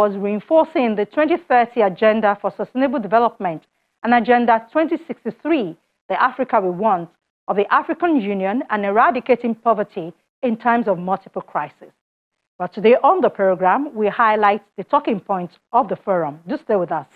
was reinforcing the 2030 Agenda for Sustainable Development and Agenda 2063, the Africa we want, of the African Union and eradicating poverty in times of multiple crises. But today on the program, we highlight the talking points of the forum. Do stay with us.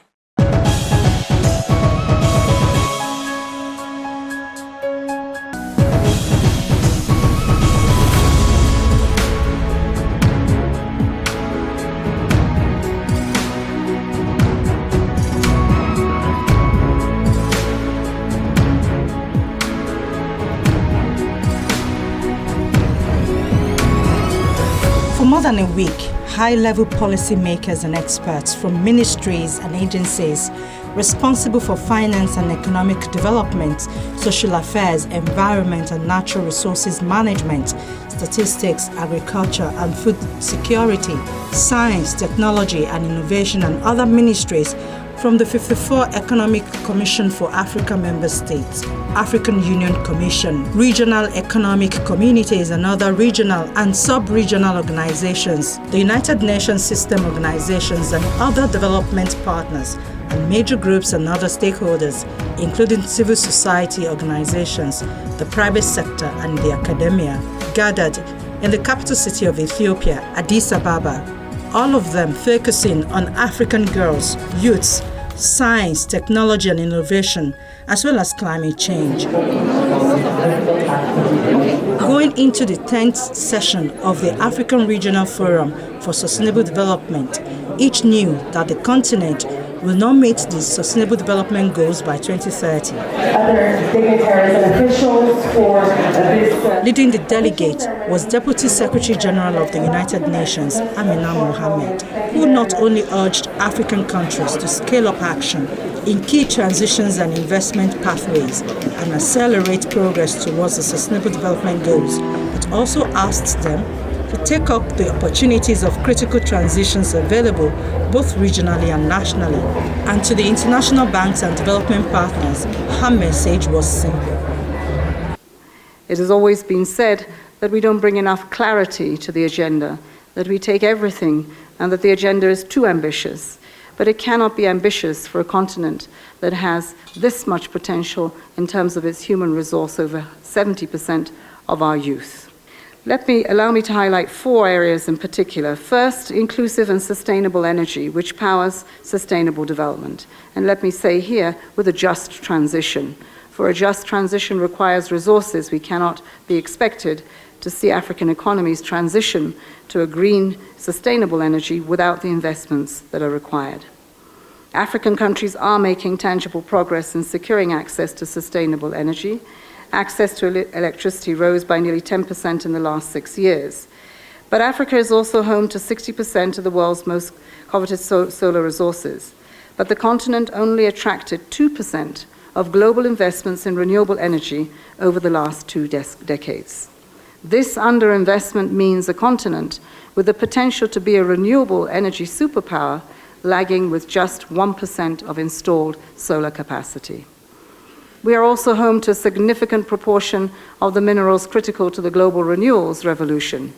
For more than a week, high-level policymakers and experts from ministries and agencies responsible for finance and economic development, social affairs, environment and natural resources management, statistics, agriculture and food security, science, technology and innovation and other ministries from the 54 Economic Commission for Africa Member States, African Union Commission, regional economic communities and other regional and sub-regional organizations, the United Nations system organizations and other development partners, and major groups and other stakeholders, including civil society organizations, the private sector and the academia, gathered in the capital city of Ethiopia, Addis Ababa, all of them focusing on African girls, youths, science, technology and innovation, as well as climate change. Going into the 10th session of the African Regional Forum for Sustainable Development, each knew that the continent will not meet the Sustainable Development Goals by 2030. Other dignitaries and officials for this. Leading the delegate was Deputy Secretary General of the United Nations, Amina Mohammed, who not only urged African countries to scale up action in key transitions and investment pathways and accelerate progress towards the Sustainable Development Goals, but also asked them to take up the opportunities of critical transitions available both regionally and nationally. And to the international banks and development partners, her message was simple. It has always been said that we don't bring enough clarity to the agenda, that we take everything and that the agenda is too ambitious. But it cannot be ambitious for a continent that has this much potential in terms of its human resource, over 70% of our youth. Allow me to highlight 4 areas in particular. First, inclusive and sustainable energy, which powers sustainable development. And let me say here, with a just transition. For a just transition requires resources. We cannot be expected to see African economies transition to a green, sustainable energy without the investments that are required. African countries are making tangible progress in securing access to sustainable energy. Access to electricity rose by nearly 10% in the last 6 years. But Africa is also home to 60% of the world's most coveted solar resources. But the continent only attracted 2% of global investments in renewable energy over the last 2 decades. This underinvestment means a continent with the potential to be a renewable energy superpower, lagging with just 1% of installed solar capacity. We are also home to a significant proportion of the minerals critical to the global renewals revolution,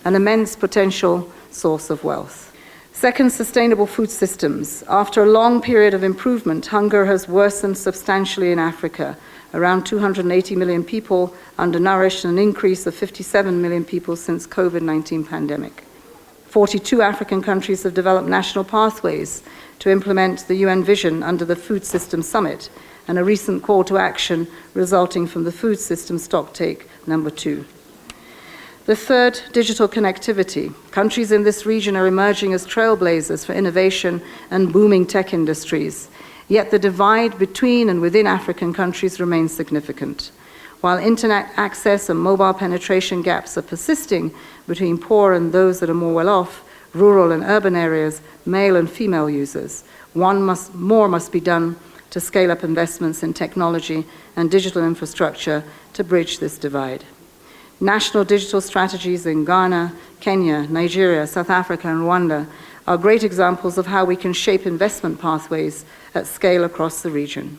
an immense potential source of wealth. Second, sustainable food systems. After a long period of improvement, hunger has worsened substantially in Africa. Around 280 million people undernourished, and an increase of 57 million people since COVID-19 pandemic. 42 African countries have developed national pathways to implement the UN vision under the Food System Summit, and a recent call to action resulting from the Food System Stocktake number 2. The third, digital connectivity. Countries in this region are emerging as trailblazers for innovation and booming tech industries, yet the divide between and within African countries remains significant. While internet access and mobile penetration gaps are persisting between poor and those that are more well off, rural and urban areas, male and female users, more must be done to scale up investments in technology and digital infrastructure to bridge this divide. National digital strategies in Ghana, Kenya, Nigeria, South Africa, and Rwanda are great examples of how we can shape investment pathways at scale across the region.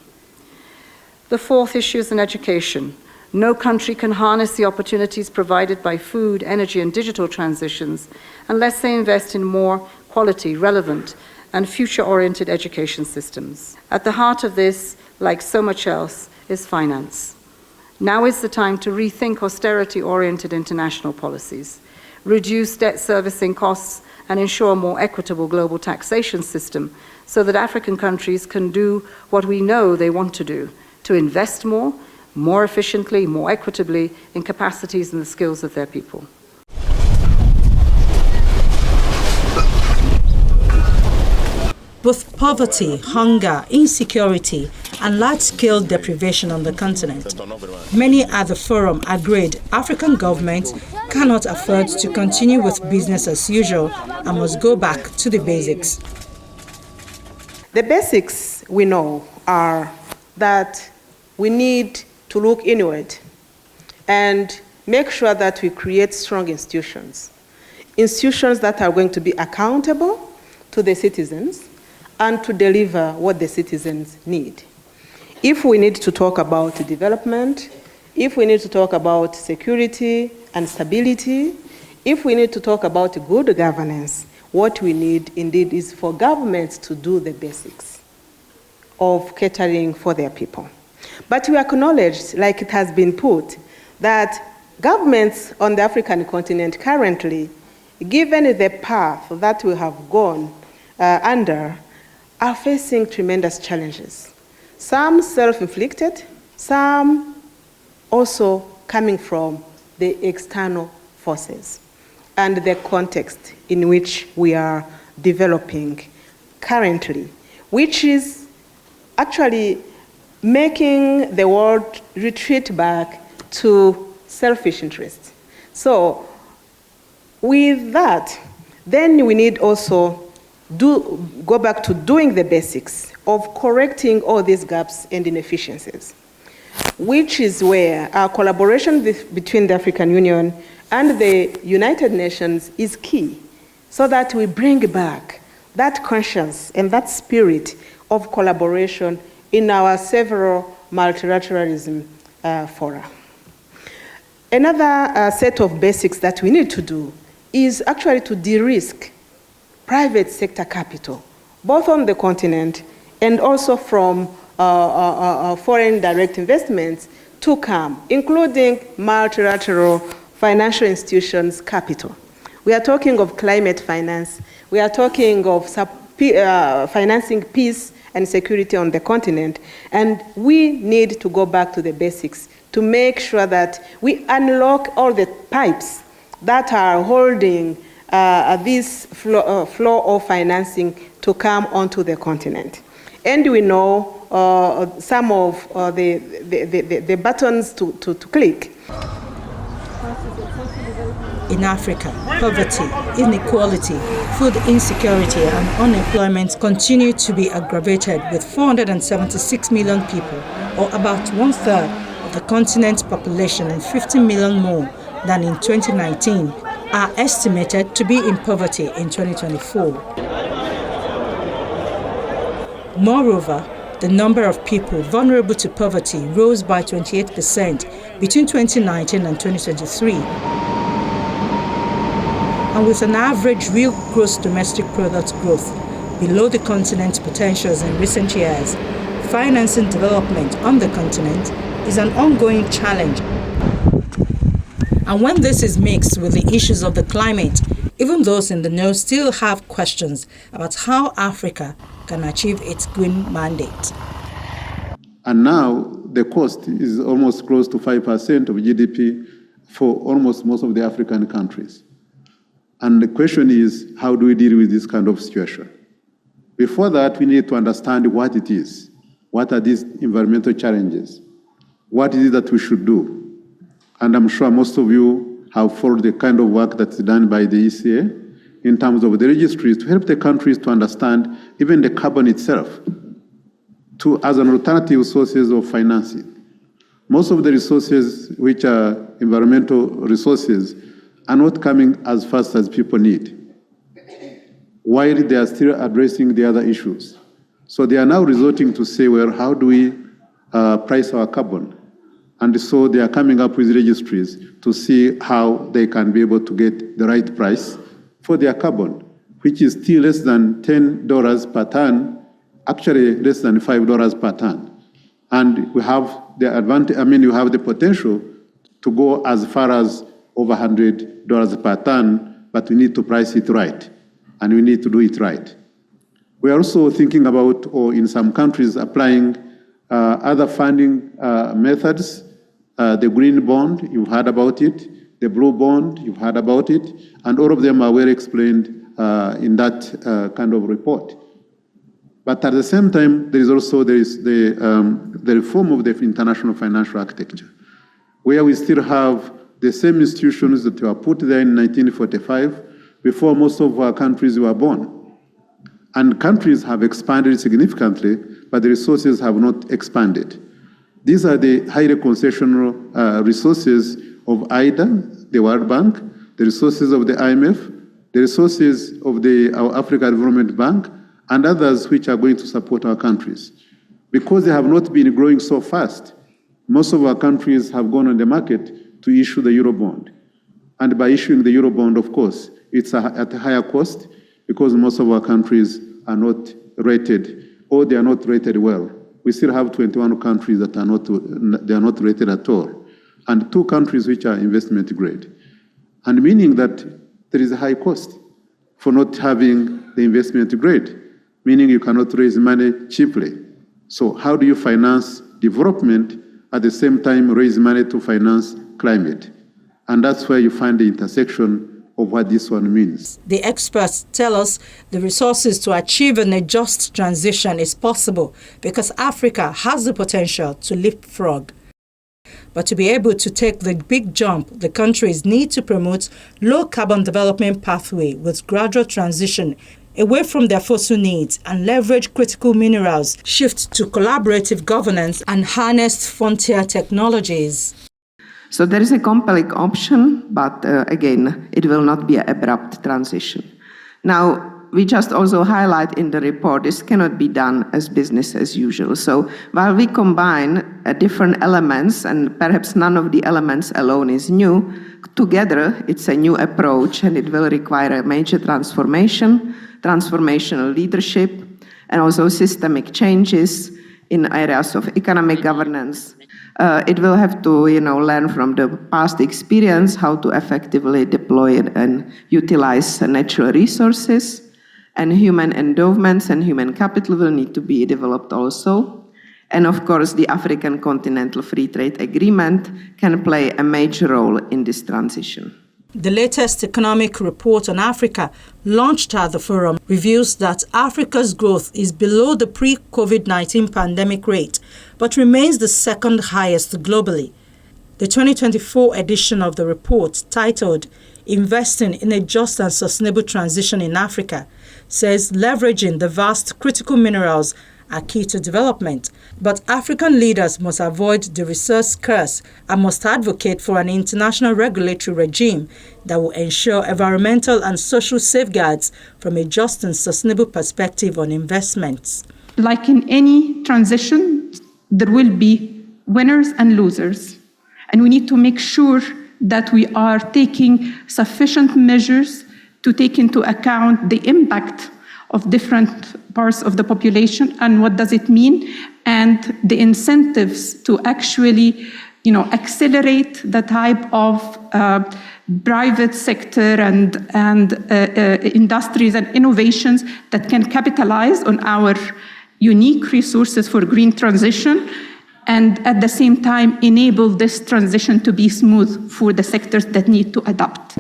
The fourth issue is in education. No country can harness the opportunities provided by food, energy, and digital transitions unless they invest in more quality, relevant, and future-oriented education systems. At the heart of this, like so much else, is finance. Now is the time to rethink austerity-oriented international policies, reduce debt servicing costs, and ensure a more equitable global taxation system so that African countries can do what we know they want to do, to invest more efficiently, more equitably in capacities and the skills of their people. Both poverty, hunger, insecurity, and large-scale deprivation on the continent. Many at the forum agreed African governments cannot afford to continue with business as usual and must go back to the basics. The basics we know are that we need to look inward and make sure that we create strong institutions that are going to be accountable to the citizens and to deliver what the citizens need. If we need to talk about development, if we need to talk about security and stability, if we need to talk about good governance, what we need indeed is for governments to do the basics of catering for their people. But we acknowledge, like it has been put, that governments on the African continent currently, given the path that we have gone under, are facing tremendous challenges. Some self-inflicted, some also coming from the external forces and the context in which we are developing currently, which is actually making the world retreat back to selfish interests. So with that, then we need also go back to doing the basics of correcting all these gaps and inefficiencies, which is where our collaboration between the African Union and the United Nations is key, so that we bring back that conscience and that spirit of collaboration in our several multilateralism fora. Another set of basics that we need to do is actually to de-risk private sector capital, both on the continent and also from foreign direct investments to come, including multilateral financial institutions capital. We are talking of climate finance. We are talking of financing peace and security on the continent. And we need to go back to the basics to make sure that we unlock all the pipes that are holding this flow of financing to come onto the continent. And we know some of the buttons to click. In Africa, poverty, inequality, food insecurity, and unemployment continue to be aggravated, with 476 million people, or about 1/3 of the continent's population and 50 million more than in 2019, are estimated to be in poverty in 2024. Moreover, the number of people vulnerable to poverty rose by 28% between 2019 and 2023. And with an average real gross domestic product growth below the continent's potentials in recent years, financing development on the continent is an ongoing challenge. And when this is mixed with the issues of the climate, even those in the know still have questions about how Africa can achieve its green mandate. And now the cost is almost close to 5% of GDP for almost most of the African countries. And the question is, how do we deal with this kind of situation? Before that, we need to understand what it is. What are these environmental challenges? What is it that we should do? And I'm sure most of you have followed the kind of work that's done by the ECA in terms of the registries to help the countries to understand even the carbon itself as an alternative sources of financing. Most of the resources, which are environmental resources, are not coming as fast as people need, while they are still addressing the other issues. So they are now resorting to say, well, how do we price our carbon? And so they are coming up with registries to see how they can be able to get the right price for their carbon, which is still less than $10 per ton, actually less than $5 per ton. And we have the advantage, you have the potential to go as far as over $100 per ton, but we need to price it right, and we need to do it right. We are also thinking about, or in some countries, applying other funding methods. The green bond, you've heard about it. The blue bond, you've heard about it. And all of them are well explained in that kind of report. But at the same time, there is the reform of the international financial architecture, where we still have the same institutions that were put there in 1945 before most of our countries were born. And countries have expanded significantly, but the resources have not expanded. These are the highly concessional resources of IDA, the World Bank, the resources of the IMF, the resources of our Africa Development Bank, and others which are going to support our countries. Because they have not been growing so fast, most of our countries have gone on the market to issue the Eurobond. And by issuing the Eurobond, of course, it's at a higher cost because most of our countries are not rated, or they are not rated well. We still have 21 countries that are not rated at all, and 2 countries which are investment grade. And meaning that there is a high cost for not having the investment grade, meaning you cannot raise money cheaply. So how do you finance development at the same time raise money to finance climate? And that's where you find the intersection of what this one means. The experts tell us the resources to achieve a just transition is possible because Africa has the potential to leapfrog. But to be able to take the big jump, the countries need to promote low-carbon development pathway with gradual transition away from their fossil needs and leverage critical minerals, shift to collaborative governance and harness frontier technologies. So there is a compelling option, but again, it will not be an abrupt transition. Now, we just also highlight in the report, this cannot be done as business as usual. So while we combine different elements, and perhaps none of the elements alone is new, together it's a new approach and it will require a major transformation, transformational leadership, and also systemic changes in areas of economic governance. It will have to, learn from the past experience how to effectively deploy and utilize natural resources, and human endowments and human capital will need to be developed also. And of course, the African Continental Free Trade Agreement can play a major role in this transition. The latest economic report on Africa, launched at the forum, reveals that Africa's growth is below the pre-COVID-19 pandemic rate, but remains the second highest globally. The 2024 edition of the report, titled Investing in a Just and Sustainable Transition in Africa, says leveraging the vast critical minerals are key to development, but African leaders must avoid the resource curse and must advocate for an international regulatory regime that will ensure environmental and social safeguards from a just and sustainable perspective on investments. Like in any transition, there will be winners and losers, and we need to make sure that we are taking sufficient measures to take into account the impact of different parts of the population and what does it mean, and the incentives to actually, accelerate the type of private sector and industries and innovations that can capitalize on our unique resources for green transition, and at the same time enable this transition to be smooth for the sectors that need to adapt.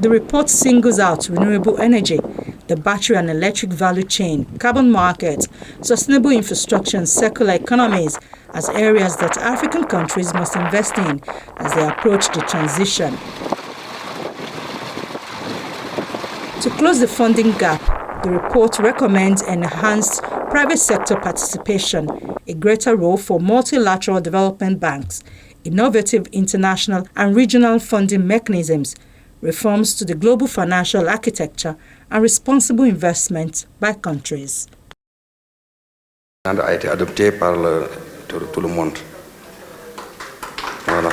The report singles out renewable energy, the battery and electric value chain, carbon markets, sustainable infrastructure and circular economies as areas that African countries must invest in as they approach the transition. To close the funding gap, the report recommends enhanced private sector participation, a greater role for multilateral development banks, innovative international and regional funding mechanisms, reforms to the global financial architecture, and responsible investment by countries. A été adopté par tout le monde. Voilà.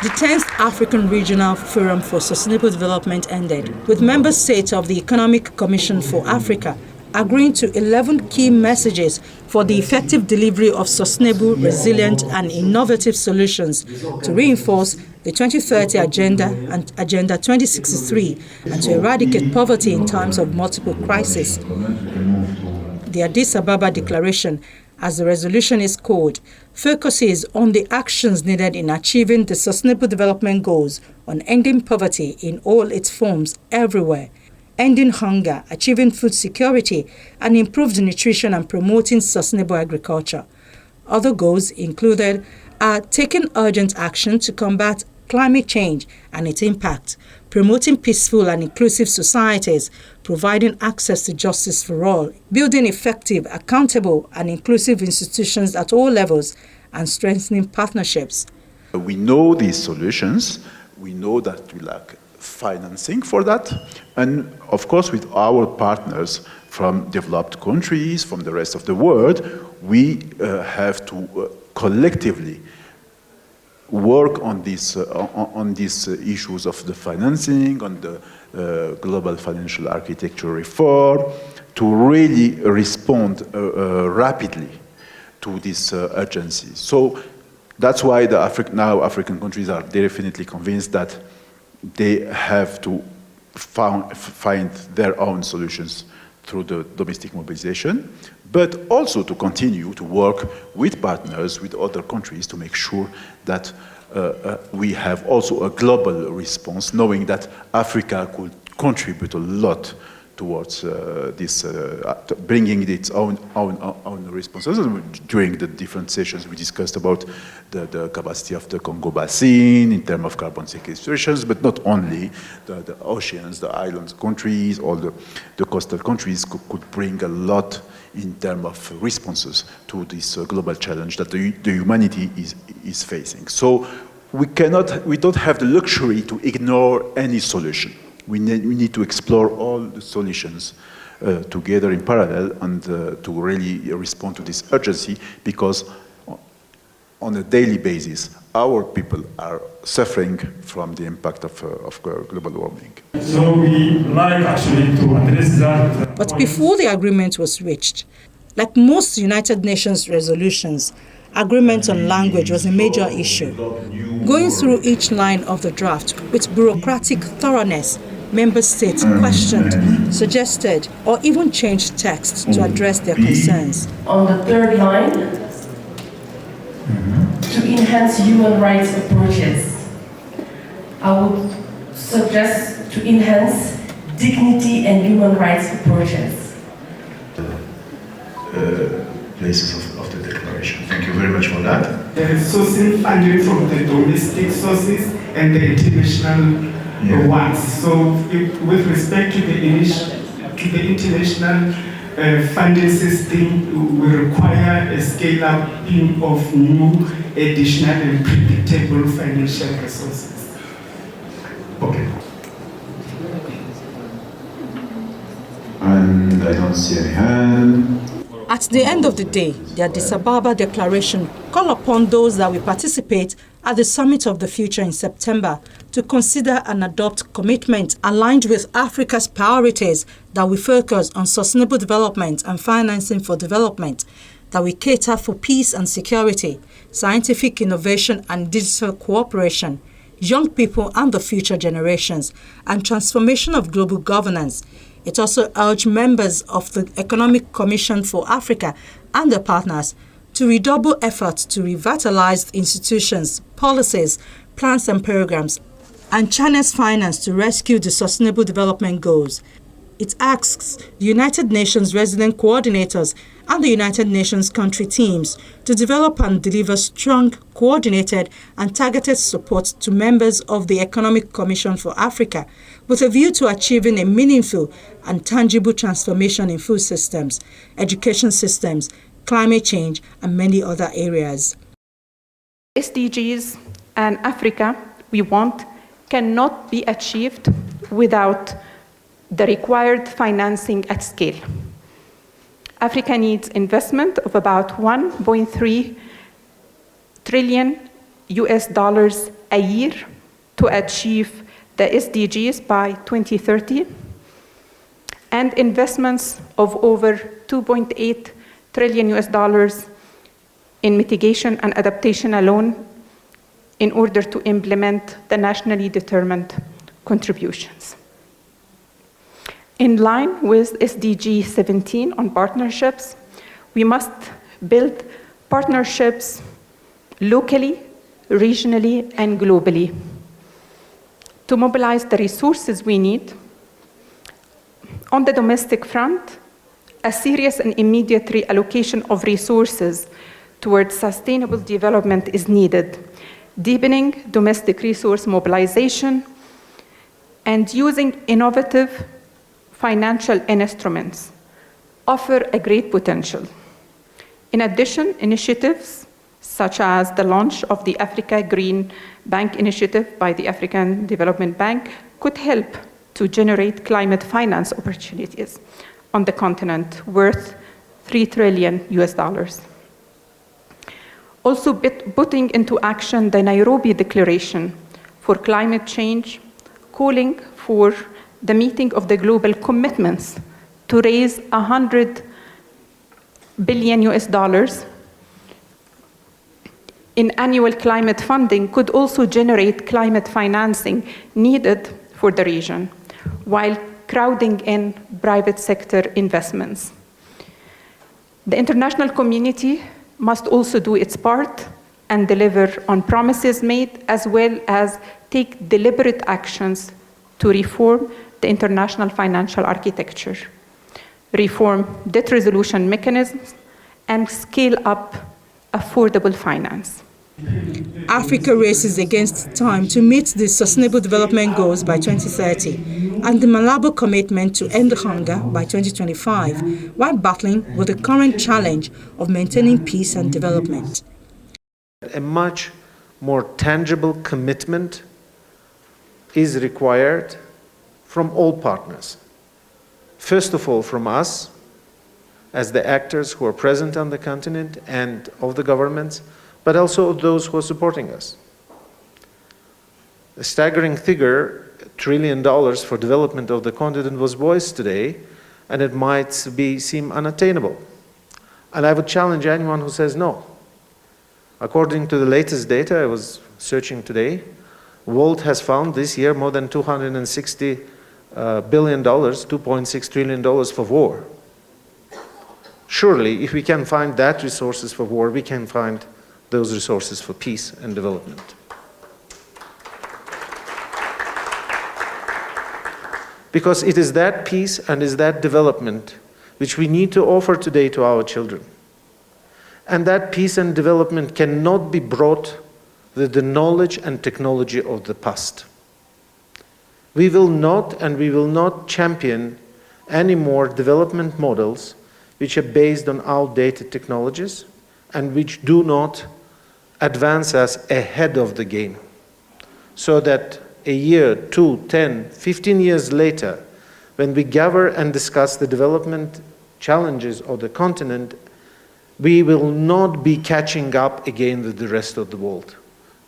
The 10th African Regional Forum for Sustainable Development ended, with member states of the Economic Commission for Africa agreeing to 11 key messages for the effective delivery of sustainable, resilient and innovative solutions to reinforce the 2030 Agenda and Agenda 2063 and to eradicate poverty in times of multiple crises. The Addis Ababa Declaration, as the resolution is called, focuses on the actions needed in achieving the Sustainable Development Goals on ending poverty in all its forms everywhere, ending hunger, achieving food security, and improved nutrition and promoting sustainable agriculture. Other goals included taking urgent action to combat climate change and its impact, promoting peaceful and inclusive societies, providing access to justice for all, building effective, accountable, and inclusive institutions at all levels, and strengthening partnerships. We know these solutions. We know that we lack financing for that. And of course, with our partners from developed countries, from the rest of the world, we have to collectively work on these issues of the financing, on the global financial architecture reform, to really respond rapidly to these urgencies. So that's why now African countries are definitely convinced that they have to find their own solutions through the domestic mobilization, but also to continue to work with partners, with other countries, to make sure that we have also a global response, knowing that Africa could contribute a lot towards this, bringing its own responses. During the different sessions, we discussed about the capacity of the Congo Basin in terms of carbon sequestrations, but not only the oceans, the island countries, all the coastal countries could bring a lot in terms of responses to this global challenge that the humanity is facing. So we don't have the luxury to ignore any solution. We need to explore all the solutions together in parallel and to really respond to this urgency, because on a daily basis, our people are suffering from the impact of global warming. So we like actually to address that. But before the agreement was reached, like most United Nations resolutions, agreement on language was a major issue. Going through each line of the draft with bureaucratic thoroughness, member states questioned, suggested, or even changed text to address their concerns. On the third line, to enhance human rights approaches, I would suggest to enhance dignity and human rights approaches. Places of the declaration. Thank you very much for that. There is sourcing funding from the domestic sources and the international ones. So with respect to the international funding system, we require a scale-up of new, additional and predictable financial resources. Okay. And I don't see any hand. At the end of the day, the Addis Ababa Declaration called upon those that will participate at the Summit of the Future in September to consider and adopt commitment aligned with Africa's priorities that will focus on sustainable development and financing for development, that will cater for peace and security, scientific innovation and digital cooperation, young people and the future generations, and transformation of global governance. It also urged members of the Economic Commission for Africa and their partners to redouble efforts to revitalize institutions, policies, plans and programs, and channels finance to rescue the Sustainable Development Goals. It asks the United Nations resident coordinators and the United Nations country teams to develop and deliver strong, coordinated and targeted support to members of the Economic Commission for Africa with a view to achieving a meaningful and tangible transformation in food systems, education systems, climate change, and many other areas. SDGs and Africa we want cannot be achieved without the required financing at scale. Africa needs investment of about 1.3 trillion a year to achieve the SDGs by 2030, and investments of over $2.8 trillion in mitigation and adaptation alone in order to implement the nationally determined contributions. In line with SDG 17 on partnerships, we must build partnerships locally, regionally, and globally to mobilize the resources we need. On the domestic front, a serious and immediate reallocation of resources towards sustainable development is needed, deepening domestic resource mobilization and using innovative financial instruments offer a great potential. In addition, initiatives such as the launch of the Africa Green Bank Initiative by the African Development Bank could help to generate climate finance opportunities on the continent worth $3 trillion. Also putting into action the Nairobi Declaration for Climate Change, calling for the meeting of the global commitments to raise $100 billion in annual climate funding could also generate climate financing needed for the region, while crowding in private sector investments. The international community must also do its part and deliver on promises made, as well as take deliberate actions to reform the international financial architecture, reform debt resolution mechanisms, and scale up affordable finance. Africa races against time to meet the Sustainable Development Goals by 2030 and the Malabo commitment to end hunger by 2025, while battling with the current challenge of maintaining peace and development. A much more tangible commitment is required from all partners. First of all, from us, as the actors who are present on the continent and of the governments, but also of those who are supporting us. A staggering figure, $1 trillion for development of the continent, was voiced today, and it might seem unattainable. And I would challenge anyone who says no. According to the latest data I was searching today, World has found this year more than $260 billion, $2.6 trillion for war. Surely, if we can find that resources for war, we can find those resources for peace and development. Because it is that peace and is that development which we need to offer today to our children. And that peace and development cannot be brought with the knowledge and technology of the past. We will not champion any more development models which are based on outdated technologies and which do not advance us ahead of the game, so that a year, 2, 10, 15 years later, when we gather and discuss the development challenges of the continent, we will not be catching up again with the rest of the world.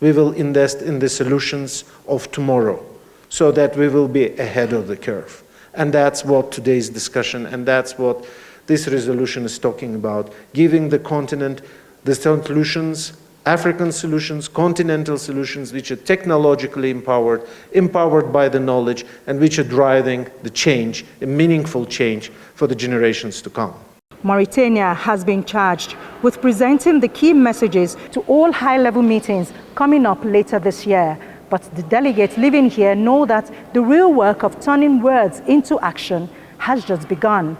We will invest in the solutions of tomorrow, so that we will be ahead of the curve. And that's what today's discussion, and that's what this resolution is talking about, giving the continent the solutions, African solutions, continental solutions, which are technologically empowered by the knowledge, and which are driving the change, a meaningful change for the generations to come. Mauritania has been charged with presenting the key messages to all high-level meetings coming up later this year. But the delegates living here know that the real work of turning words into action has just begun.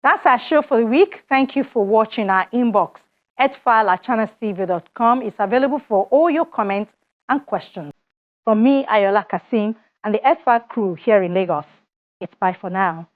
That's our show for the week. Thank you for watching our inbox. Earthfile@channelstv.com is available for all your comments and questions. From me, Ayola Kasim, and the Earthfile crew here in Lagos, it's bye for now.